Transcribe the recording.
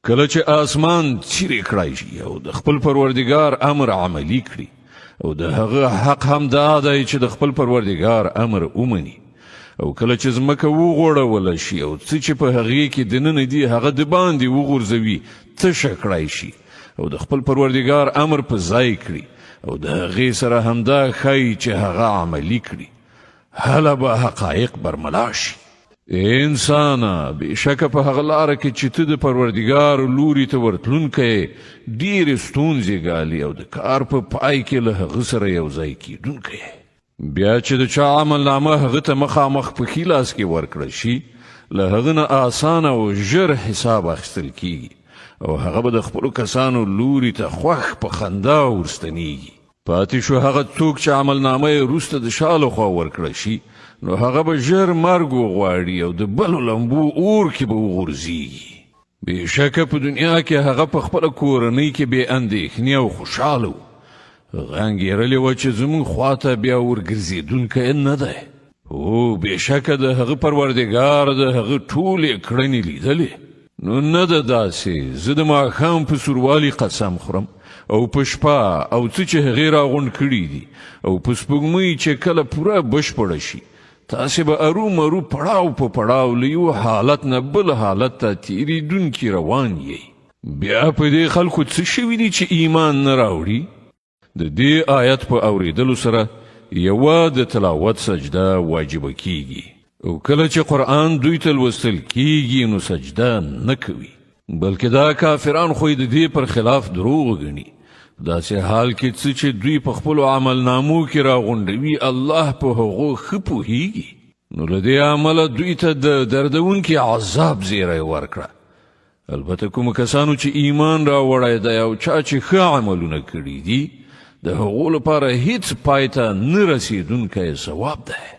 کله چې اسمان چیرې کړای شي او د خپل پروردګار امر عملی کړي او د هغه حق هم دا دی چې د خپل پروردګار امر ومني او کله چې ځمکه وغوړول شي او څه چې په هغې کې دننه دي هغه د باندې وغورځوي تشه کړای شي او د خپل پروردګار امر په ځای کړي او د هغې سره همدا ښایي چې هغه عملی کړي هله به حقایق برملا شي. انسانا بېشکه په هغه لاره کې چې ته د پروردګار لوري ته ورتلونکی ډېرې ستونزې ګالي او د کار په پای کې له هغه سره یو ځای کېدونکی بیا چې د چا عملنامه هغه ته مخامخ په ښي لاس کې ورکړل شي له هغه نه اسانه او ژر حساب اخیستل کېږي او هغه به د خپلو کسانو لوري ته خوښ په خندا ورستنیږي. پاتې شو هغه څوک چې عملنامه یې وروسته د شا له خوا ورکړل شي نو هغه به ژر مرګ وغواړي او د بلو لمبو اور کې به وغورځېږي. بېشکه په دنیا کې هغه په خپله کورنۍ کې بې اندېښنې او خوشحاله و. هغه انګېرلې وه چې زموږ خواته بیا ورګرځېدونکی نه دی. هو بېشکه د هغه پروردګار د هغه ټولې کړنې لیدلې. نو نه ده داسې زه د ماښام په سوروالي قسم خورم او په شپه او څه چې هغې راغونډ کړي دي او په سپوږمۍ چې کله پوره بشپړه شي تاسې به ارومرو پړاو په پړاو له یو حالت نه بل حالت ته تېرېدونکي روان یئ. بیا په دې خلکو څه شوي دي چې ایمان نه راوړي؟ د دې آیت په اورېدلو سره یوه د تلاوت سجده واجبه کیږي او کله چې قرآن دوی ته لوستل کیږي نو سجده نه کوي بلکې دا کافران خو د دې پر خلاف دروغ ګڼي. داسې حال کې څه چې دوی په خپلو عملنامو کې راغونډوي الله په هغو ښه پوهیږي. نو له دې امله دوی ته د دردونکي عذاب زیری ورکړه. البته کومو کسانو چې ایمان راوړی دی او چا چې ښه عملونه کړي دي د هغو لپاره هیڅ پای ته نه رسېدونکی ثواب دی.